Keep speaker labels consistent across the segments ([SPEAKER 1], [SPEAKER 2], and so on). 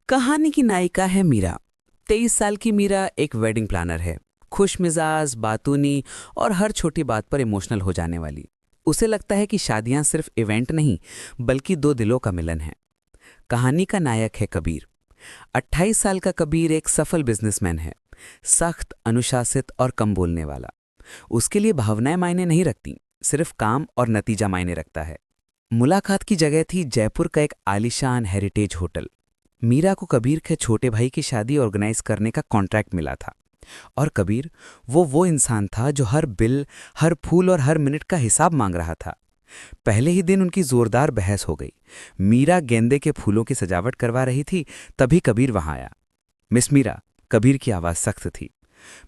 [SPEAKER 1] कहानी की नायिका है मीरा। 23 साल की मीरा एक वेडिंग प्लानर है। खुश मिजाज, बातूनी और हर छोटी बात पर इमोशनल हो जाने वाली। उसे लगता है कि शादियां सिर्फ इवेंट नहीं बल्कि दो दिलों का मिलन है। कहानी का नायक है कबीर। 28 साल का कबीर एक सफल बिजनेसमैन है। सख्त, अनुशासित और कम बोलने वाला। उसके लिए भावनाएं मायने नहीं रखती, सिर्फ काम और नतीजा मायने रखता है। मुलाकात की जगह थी जयपुर का एक आलीशान हेरिटेज होटल। मीरा को कबीर के छोटे भाई की शादी ऑर्गेनाइज करने का कॉन्ट्रैक्ट मिला था। और कबीर वो इंसान था जो हर बिल, हर फूल और हर मिनट का हिसाब मांग रहा था। पहले ही दिन उनकी जोरदार बहस हो गई। मीरा गेंदे के फूलों की सजावट करवा रही थी, तभी कबीर वहां आया। मिस मीरा, कबीर की आवाज सख्त थी।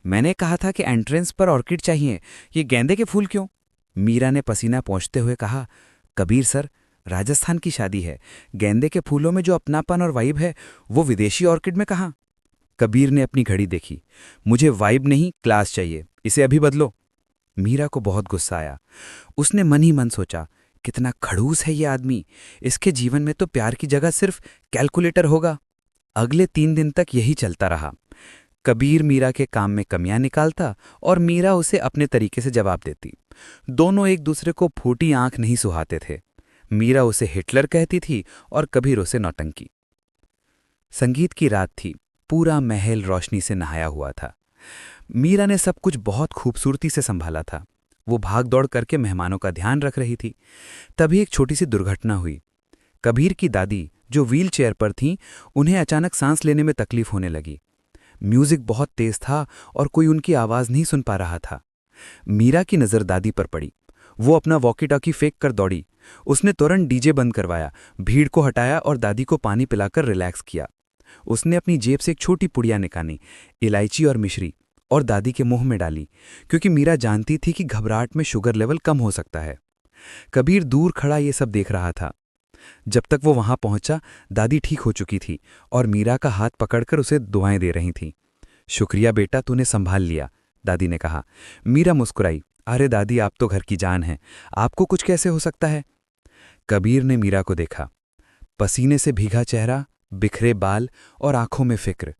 [SPEAKER 1] मैंने कहा था कि एंट्रेंस पर ऑर्किड चाहिए, ये गेंदे के फूल क्यों? मीरा ने पसीना पोंछते हुए कहा, कबीर सर, राजस्थान की शादी है। गेंदे के फूलों में जो अपनापन और वाइब है वो विदेशी ऑर्किड में कहाँ? कबीर ने अपनी घड़ी देखी। मुझे वाइब नहीं, क्लास चाहिए, इसे अभी बदलो। मीरा को बहुत गुस्सा आया। उसने मन ही मन सोचा, कितना खड़ूस है ये आदमी। इसके जीवन में तो प्यार की जगह सिर्फ कैलकुलेटर होगा। अगले 3 दिन तक यही चलता रहा। कबीर मीरा के काम में कमियां निकालता और मीरा उसे अपने तरीके से जवाब देती। दोनों एक दूसरे को फूटी आंख नहीं सुहाते थे। मीरा उसे हिटलर कहती थी और कबीर उसे नौटंकी। संगीत की रात थी। पूरा महल रोशनी से नहाया हुआ था। मीरा ने सब कुछ बहुत खूबसूरती से संभाला था। वो भाग दौड़ करके मेहमानों का ध्यान रख रही थी। तभी एक छोटी सी दुर्घटना हुई। कबीर की दादी, जो व्हील चेयर पर थीं, उन्हें अचानक सांस लेने में तकलीफ होने लगी। म्यूजिक बहुत तेज था और कोई उनकी आवाज नहीं सुन पा रहा था। मीरा की नजर दादी पर पड़ी। वो अपना वॉकी टॉकी फेंक कर दौड़ी। उसने तुरंत डीजे बंद करवाया, भीड़ को हटाया और दादी को पानी पिलाकर रिलैक्स किया। उसने अपनी जेब से एक छोटी पुड़िया निकाली, इलायची और मिश्री, और दादी के मुंह में डाली, क्योंकि मीरा जानती थी कि घबराहट में शुगर लेवल कम हो सकता है। कबीर दूर खड़ा ये सब देख रहा था। जब तक वो वहां पहुंचा, दादी ठीक हो चुकी थी और मीरा का हाथ पकड़कर उसे दुआएं दे रही थीं। शुक्रिया बेटा, तूने संभाल लिया, दादी ने कहा। मीरा मुस्कुराई। अरे दादी, आप तो घर की जान हैं, आपको कुछ कैसे हो सकता है? कबीर ने मीरा को देखा। पसीने से भीगा चेहरा, बिखरे बाल और आंखों में फिक्र।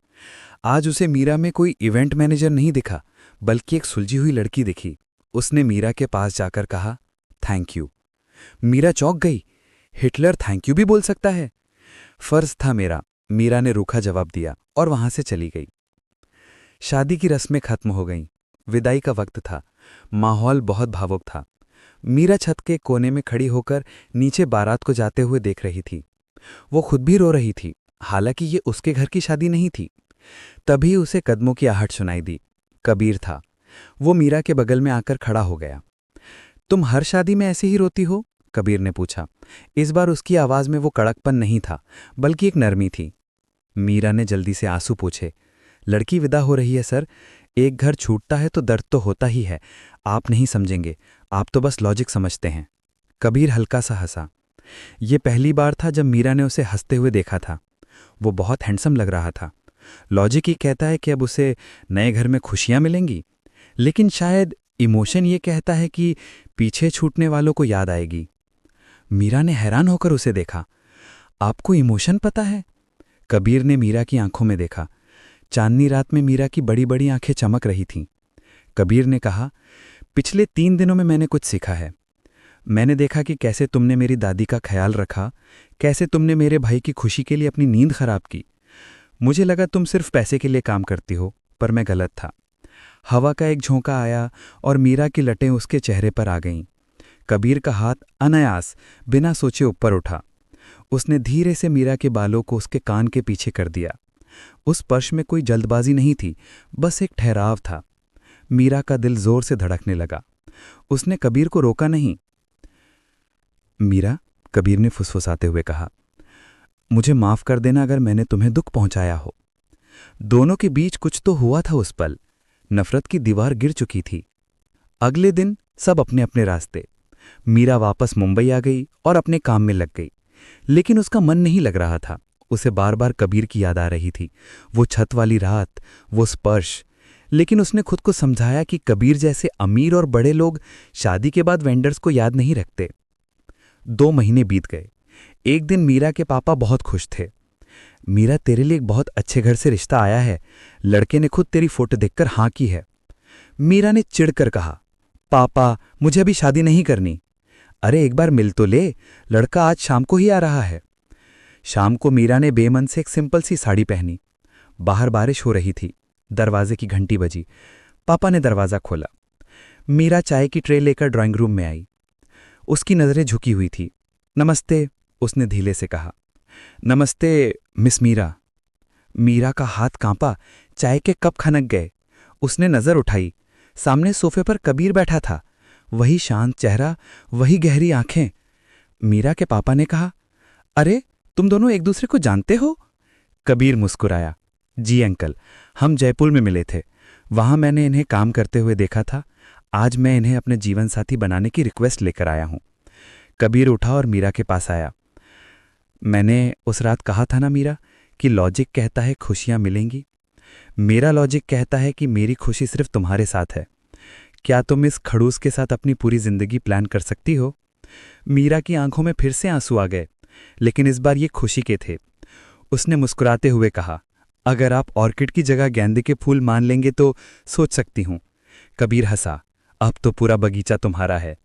[SPEAKER 1] आज उसे मीरा में कोई इवेंट मैनेजर नहीं दिखा, बल्कि एक सुलझी हुई लड़की दिखी। उसने मीरा के पास जाकर कहा, थैंक यू। मीरा चौंक गई। हिटलर थैंक यू भी बोल सकता है? फर्ज था मेरा, मीरा ने रूखा जवाब दिया और वहां से चली गई। शादी की रस्में खत्म हो गईं। विदाई का वक्त था। माहौल बहुत भावुक था। मीरा छत के कोने में खड़ी होकर नीचे बारात को जाते हुए देख रही थी। वो खुद भी रो रही थी, हालांकि ये उसके घर की शादी नहीं थी। तभी उसे कदमों की आहट सुनाई दी। कबीर था। वो मीरा के बगल में आकर खड़ा हो गया। तुम हर शादी में ऐसे ही रोती हो? कबीर ने पूछा। इस बार उसकी आवाज में वो कड़कपन नहीं था, बल्कि एक नरमी थी। मीरा ने जल्दी से आंसू पोंछे। लड़की विदा हो रही है सर। एक घर छूटता है तो दर्द तो होता ही है। आप नहीं समझेंगे, आप तो बस लॉजिक समझते हैं। कबीर हल्का सा हंसा। ये पहली बार था जब मीरा ने उसे हंसते हुए देखा था। वो बहुत हैंडसम लग रहा था। लॉजिक ही कहता है कि अब उसे नए घर में खुशियां मिलेंगी, लेकिन शायद इमोशन ये कहता है कि पीछे छूटने वालों को याद आएगी। मीरा ने हैरान होकर उसे देखा। आपको इमोशन पता है? कबीर ने मीरा की आंखों में देखा। चांदनी रात में मीरा की बड़ी बड़ी आंखें चमक रही थीं। कबीर ने कहा, पिछले 3 दिनों में मैंने कुछ सीखा है। मैंने देखा कि कैसे तुमने मेरी दादी का ख्याल रखा, कैसे तुमने मेरे भाई की खुशी के लिए अपनी नींद खराब की। मुझे लगा तुम सिर्फ पैसे के लिए काम करती हो, पर मैं गलत था। हवा का एक झोंका आया और मीरा की लटें उसके चेहरे पर आ गईं। कबीर का हाथ अनायास, बिना सोचे ऊपर उठा। उसने धीरे से मीरा के बालों को उसके कान के पीछे कर दिया। उस स्पर्श में कोई जल्दबाजी नहीं थी, बस एक ठहराव था। मीरा का दिल जोर से धड़कने लगा। उसने कबीर को रोका नहीं। मीरा, कबीर ने फुसफुसाते हुए कहा, मुझे माफ कर देना अगर मैंने तुम्हें दुख पहुंचाया हो। दोनों के बीच कुछ तो हुआ था उस पल। नफरत की दीवार गिर चुकी थी। अगले दिन सब अपने अपने रास्ते। मीरा वापस मुंबई आ गई और अपने काम में लग गई, लेकिन उसका मन नहीं लग रहा था। उसे बार बार कबीर की याद आ रही थी। वो छत वाली रात, वो स्पर्श। लेकिन उसने खुद को समझाया कि कबीर जैसे अमीर और बड़े लोग शादी के बाद वेंडर्स को याद नहीं रखते। 2 महीने बीत गए। एक दिन मीरा के पापा बहुत खुश थे।
[SPEAKER 2] मीरा, तेरे लिए एक बहुत अच्छे घर से रिश्ता आया है। लड़के ने खुद तेरी फोटो देखकर हाँ की है। मीरा ने चिढ़कर कहा, पापा, मुझे अभी शादी नहीं करनी। अरे एक बार मिल तो ले, लड़का आज शाम को ही आ रहा है। शाम को मीरा ने बेमन से एक सिंपल सी साड़ी पहनी। बाहर बारिश हो रही थी। दरवाजे की घंटी बजी। पापा ने दरवाज़ा खोला। मीरा चाय की ट्रे लेकर ड्राइंग रूम में आई। उसकी नज़रें झुकी हुई थी। नमस्ते, उसने धीरे से कहा। नमस्ते मिस मीरा। मीरा का हाथ कांपा, चाय के कप खनक गए। उसने नज़र उठाई। सामने सोफे पर कबीर बैठा था। वही शांत चेहरा, वही गहरी आंखें। मीरा के पापा ने कहा, अरे तुम दोनों एक दूसरे को जानते हो? कबीर मुस्कुराया। जी अंकल, हम जयपुर में मिले थे। वहां मैंने इन्हें काम करते हुए देखा था। आज मैं इन्हें अपने जीवन साथी बनाने की रिक्वेस्ट लेकर आया हूं। कबीर उठा और मीरा के पास आया। मैंने उस रात कहा था ना मीरा, कि लॉजिक कहता है खुशियां मिलेंगी। मेरा लॉजिक कहता है कि मेरी खुशी सिर्फ तुम्हारे साथ है। क्या तुम इस खड़ूस के साथ अपनी पूरी जिंदगी प्लान कर सकती हो? मीरा की आंखों में फिर से आंसू आ गए, लेकिन इस बार ये खुशी के थे। उसने मुस्कुराते हुए कहा, अगर आप ऑर्किड की जगह गेंदे के फूल मान लेंगे तो सोच सकती हूं। कबीर हंसा। अब तो पूरा बगीचा तुम्हारा है।